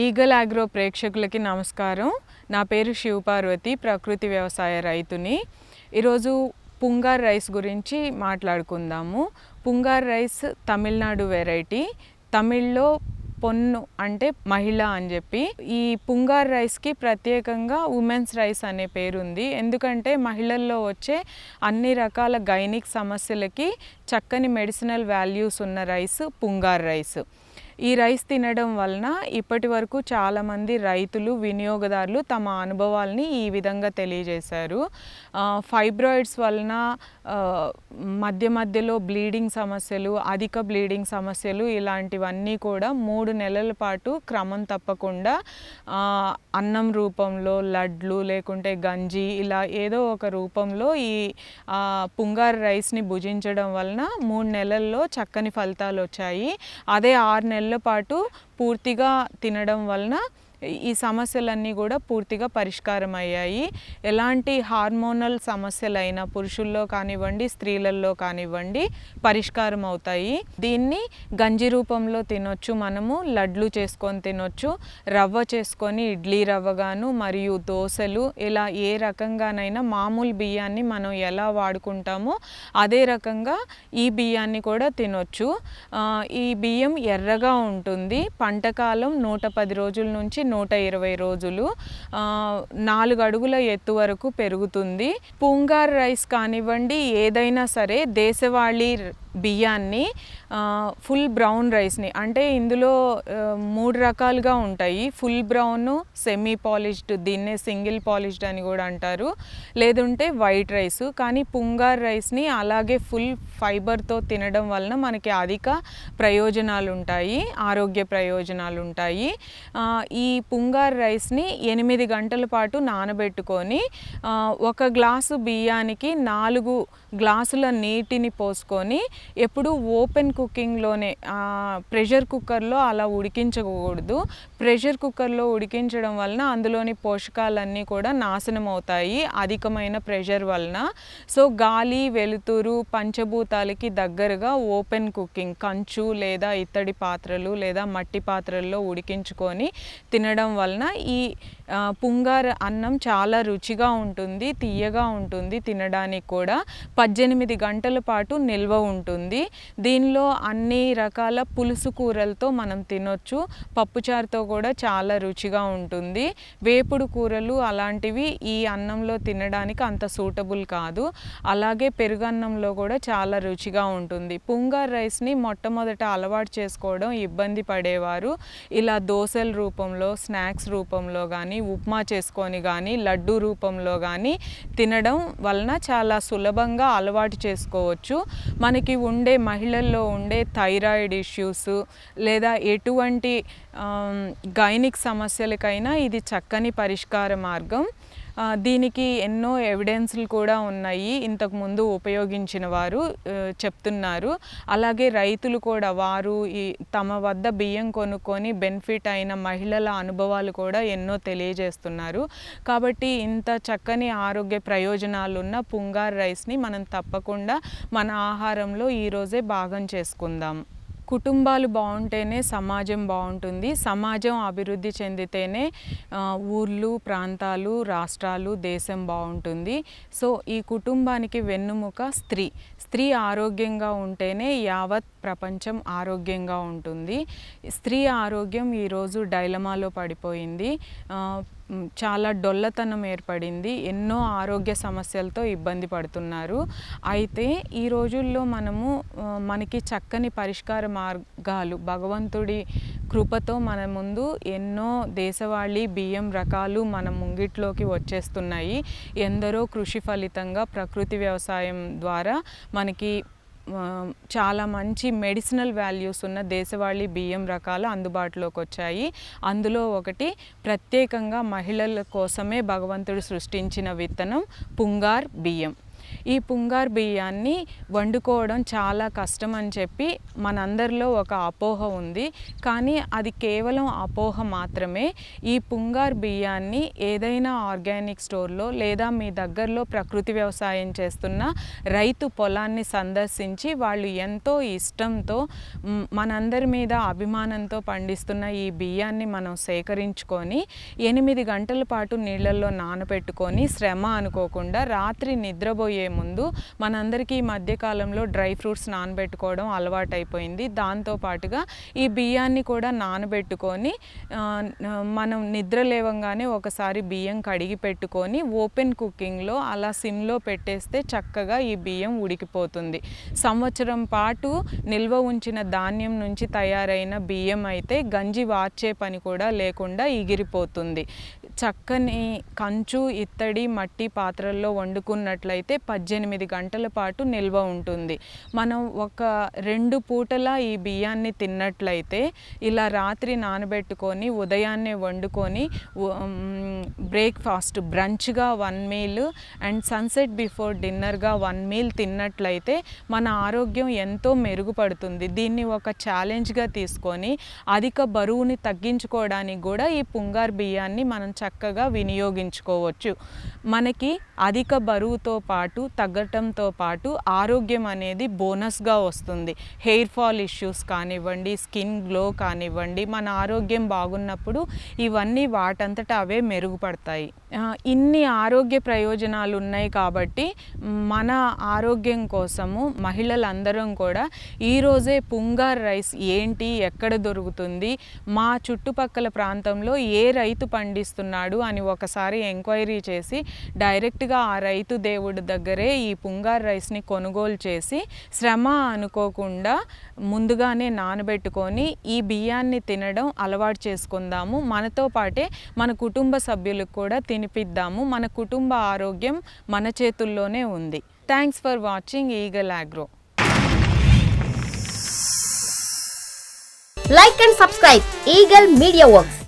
Eagle agro ప్రేక్షకులకి నమస్కారం. నా పేరు శివపార్వతి, ప్రకృతి వ్యవసాయ రైతుని. ఈరోజు పుంగార్ రైస్ గురించి మాట్లాడుకుందాము. Poongar rice Tamil Nadu variety. తమిళ్లో పొన్ను అంటే మహిళ అని చెప్పి. ఈ పుంగార్ రైస్కి ప్రత్యేకంగా ఉమెన్స్ రైస్ అనే పేరుంది. ఎందుకంటే మహిళల్లో వచ్చే అన్ని రకాల గైనిక్ సమస్యలకి చక్కని మెడిసినల్ వాల్యూస్ ఉన్న రైస్ పుంగార్ రైస్. ఈ రైస్ తినడం వలన ఇప్పటి వరకు చాలామంది రైతులు, వినియోగదారులు తమ అనుభవాల్ని ఈ విధంగా తెలియజేశారు. ఫైబ్రాయిడ్స్ వలన మధ్య మధ్యలో బ్లీడింగ్ సమస్యలు, అధిక బ్లీడింగ్ సమస్యలు ఇలాంటివన్నీ కూడా 3 నెలల పాటు క్రమం తప్పకుండా అన్నం రూపంలో, లడ్లు లేకుంటే గంజి ఇలా ఏదో ఒక రూపంలో ఈ పుంగార్ రైస్ని భుజించడం వలన 3 నెలల్లో చక్కని ఫలితాలు వచ్చాయి. అదే 6 నెలల పాటు పూర్తిగా తినడం వలన ఈ సమస్యలన్నీ కూడా పూర్తిగా పరిష్కారం అయ్యాయి. ఎలాంటి హార్మోనల్ సమస్యలైనా పురుషుల్లో కానివ్వండి, స్త్రీలలో కానివ్వండి పరిష్కారం అవుతాయి. దీన్ని గంజి రూపంలో తినొచ్చు, మనము లడ్లు చేసుకొని తినొచ్చు, రవ్వ చేసుకొని ఇడ్లీ రవ్వగాను, మరియు దోశలు ఇలా ఏ రకంగానైనా మామూలు బియ్యాన్ని మనం ఎలా వాడుకుంటామో అదే రకంగా ఈ బియ్యాన్ని కూడా తినొచ్చు. ఈ బియ్యం ఎర్రగా ఉంటుంది. పంటకాలం 110 రోజుల నుంచి 120 రోజులు, 4 అడుగుల ఎత్తు వరకు పెరుగుతుంది. పుంగార్ రైస్ కానివ్వండి, ఏదైనా సరే దేశవాళీ బియ్యాన్ని ఫుల్ బ్రౌన్ రైస్ని, అంటే ఇందులో 3 రకాలుగా ఉంటాయి. ఫుల్ బ్రౌన్, సెమీ పాలిష్డ్, దీన్నే సింగిల్ పాలిష్డ్ అని కూడా అంటారు, లేదంటే వైట్ రైస్. కానీ పుంగార్ రైస్ని అలాగే ఫుల్ ఫైబర్తో తినడం వలన మనకి అధిక ప్రయోజనాలు ఉంటాయి, ఆరోగ్య ప్రయోజనాలు ఉంటాయి. ఈ పుంగార్ రైస్ని 8 గంటల పాటు నానబెట్టుకొని 1 గ్లాసు బియ్యానికి 4 గ్లాసుల నీటిని పోసుకొని, ఎప్పుడు ఓపెన్ కుకింగ్లోనే, ప్రెషర్ కుక్కర్లో అలా ఉడికించకూడదు. ప్రెషర్ కుక్కర్లో ఉడికించడం వలన అందులోని పోషకాలన్నీ కూడా నాశనం అవుతాయి అధికమైన ప్రెషర్ వలన. సో గాలి, వెలుతురు, పంచభూతాలకి దగ్గరగా ఓపెన్ కుకింగ్, కంచు లేదా ఇత్తడి పాత్రలు లేదా మట్టి పాత్రల్లో ఉడికించుకొని తినడం వలన ఈ పుంగార్ అన్నం చాలా రుచిగా ఉంటుంది, తీయగా ఉంటుంది, తినడానికి కూడా 18 గంటల పాటు నిల్వ ఉంటుంది. దీనిలో అన్ని రకాల పులుసు కూరలతో మనం తినొచ్చు. పప్పుచారుతో కూడా చాలా రుచిగా ఉంటుంది. వేపుడు కూరలు అలాంటివి ఈ అన్నంలో తినడానికి అంత సూటబుల్ కాదు. అలాగే పెరుగన్నంలో కూడా చాలా రుచిగా ఉంటుంది. పుంగార్ రైస్ని మొట్టమొదట అలవాటు చేసుకోవడం ఇబ్బంది పడేవారు ఇలా దోశల రూపంలో, స్నాక్స్ రూపంలో కానీ, ఉప్మా చేసుకొని కానీ, లడ్డు రూపంలో కానీ తినడం వలన చాలా సులభంగా అలవాటు చేసుకోవచ్చు. మనకి మహిళల్లో ఉండే థైరాయిడ్ ఇష్యూస్ లేదా ఎటువంటి గైనిక్ సమస్యలకైనా ఇది చక్కని పరిష్కార మార్గం. దీనికి ఎన్నో ఎవిడెన్స్లు కూడా ఉన్నాయి, ఇంతకుముందు ఉపయోగించిన వారు చెప్తున్నారు. అలాగే రైతులు కూడా వారు తమ వద్ద బియ్యం కొనుక్కొని బెనిఫిట్ అయిన మహిళల అనుభవాలు కూడా ఎన్నో తెలియజేస్తున్నారు. కాబట్టి ఇంత చక్కని ఆరోగ్య ప్రయోజనాలు ఉన్న పుంగార్ రైస్ని మనం తప్పకుండా మన ఆహారంలో ఈరోజే భాగం చేసుకుందాం. కుటుంబాలు బాగుంటేనే సమాజం బాగుంటుంది. సమాజం అభివృద్ధి చెందితేనే ఊర్లు, ప్రాంతాలు, రాష్ట్రాలు, దేశం బాగుంటుంది. సో ఈ కుటుంబానికి వెన్నుముక స్త్రీ. స్త్రీ ఆరోగ్యంగా ఉంటేనే యావత్ ప్రపంచం ఆరోగ్యంగా ఉంటుంది. స్త్రీ ఆరోగ్యం ఈరోజు డైలమాలో పడిపోయింది. చాలా డొల్లతనం ఏర్పడింది. ఎన్నో ఆరోగ్య సమస్యలతో ఇబ్బంది పడుతున్నారు. అయితే ఈ రోజుల్లో మనకి చక్కని పరిష్కార మార్గాలు భగవంతుడి కృపతో మన ముందు ఎన్నో దేశవాళీ బియ్యం రకాలు మన ముంగిట్లోకి వచ్చేస్తున్నాయి. ఎందరో కృషి ఫలితంగా ప్రకృతి వ్యవసాయం ద్వారా మనకి చాలా మంచి మెడిసినల్ వాల్యూస్ ఉన్న దేశవాళీ బియ్యం రకాలు అందుబాటులోకి వచ్చాయి. అందులో ఒకటి ప్రత్యేకంగా మహిళల కోసమే భగవంతుడు సృష్టించిన విత్తనం పుంగార్ బియ్యం. ఈ పుంగార్ బియ్యాన్ని వండుకోవడం చాలా కష్టం అని చెప్పి మనందరిలో ఒక అపోహ ఉంది. కానీ అది కేవలం అపోహ మాత్రమే. ఈ పుంగార్ బియ్యాన్ని ఏదైనా ఆర్గానిక్ స్టోర్లో లేదా మీ దగ్గరలో ప్రకృతి వ్యవసాయం చేస్తున్న రైతు పొలాన్ని సందర్శించి వాళ్ళు ఎంతో ఇష్టంతో మనందరి మీద అభిమానంతో పండిస్తున్న ఈ బియ్యాన్ని మనం సేకరించుకొని 8 గంటల పాటు నీళ్ళల్లో నానబెట్టుకొని శ్రమ అనుకోకుండా రాత్రి నిద్రపోయే ముందు మనందరికీ ఈ మధ్యకాలంలో డ్రై ఫ్రూట్స్ నానబెట్టుకోవడం అలవాటైపోయింది. దాంతోపాటుగా ఈ బియ్యాన్ని కూడా నానబెట్టుకొని మనం నిద్ర లేవంగానే ఒకసారి బియ్యం కడిగి పెట్టుకొని ఓపెన్ కుకింగ్లో అలా సిమ్లో పెట్టేస్తే చక్కగా ఈ బియ్యం ఉడికిపోతుంది. సంవత్సరం పాటు నిల్వ ఉంచిన ధాన్యం నుంచి తయారైన బియ్యం అయితే గంజి వార్చే పని కూడా లేకుండా ఎగిరిపోతుంది. చక్కని కంచు, ఇత్తడి, మట్టి పాత్రల్లో వండుకున్నట్లయితే 18 గంటల పాటు నిల్వ ఉంటుంది. మనం ఒక 2 పూటలా ఈ బియ్యాన్ని తిన్నట్లయితే ఇలా రాత్రి నానబెట్టుకొని ఉదయాన్నే వండుకొని బ్రేక్ఫాస్ట్ బ్రంచ్గా 1 మీల్ అండ్ సన్సెట్ బిఫోర్ డిన్నర్గా 1 మీల్ తిన్నట్లయితే మన ఆరోగ్యం ఎంతో మెరుగుపడుతుంది. దీన్ని ఒక ఛాలెంజ్గా తీసుకొని అధిక బరువుని తగ్గించుకోవడానికి కూడా ఈ పుంగార్ బియ్యాన్ని మనం చక్కగా వినియోగించుకోవచ్చు. మనకి అధిక బరువుతో పాటు తగ్గటంతో పాటు ఆరోగ్యం అనేది బోనస్గా వస్తుంది. హెయిర్ ఫాల్ ఇష్యూస్ కానివ్వండి, స్కిన్ గ్లో కానివ్వండి, మన ఆరోగ్యం బాగున్నప్పుడు ఇవన్నీ వాటంతట అవే మెరుగుపడతాయి. ఇన్ని ఆరోగ్య ప్రయోజనాలు ఉన్నాయి కాబట్టి మన ఆరోగ్యం కోసము మహిళలందరం కూడా ఈరోజే పుంగార్ రైస్ ఏంటి, ఎక్కడ దొరుకుతుంది, మా చుట్టుపక్కల ప్రాంతంలో ఏ రైతు పండిస్తున్నాడు అని ఒకసారి ఎంక్వైరీ చేసి డైరెక్ట్గా ఆ రైతు దేవుడి దగ్గరే ఈ పుంగార్ రైస్ని కొనుగోలు చేసి శ్రమ అనుకోకుండా ముందుగానే నానబెట్టుకొని ఈ బియ్యాన్ని తినడం అలవాటు చేసుకుందాము. మనతో పాటే మన కుటుంబ సభ్యులకు కూడా తినిపిద్దాము. మన కుటుంబ ఆరోగ్యం మన చేతుల్లోనే ఉంది. Thanks for watching eagle agro. Like and subscribe Eagle Media Works.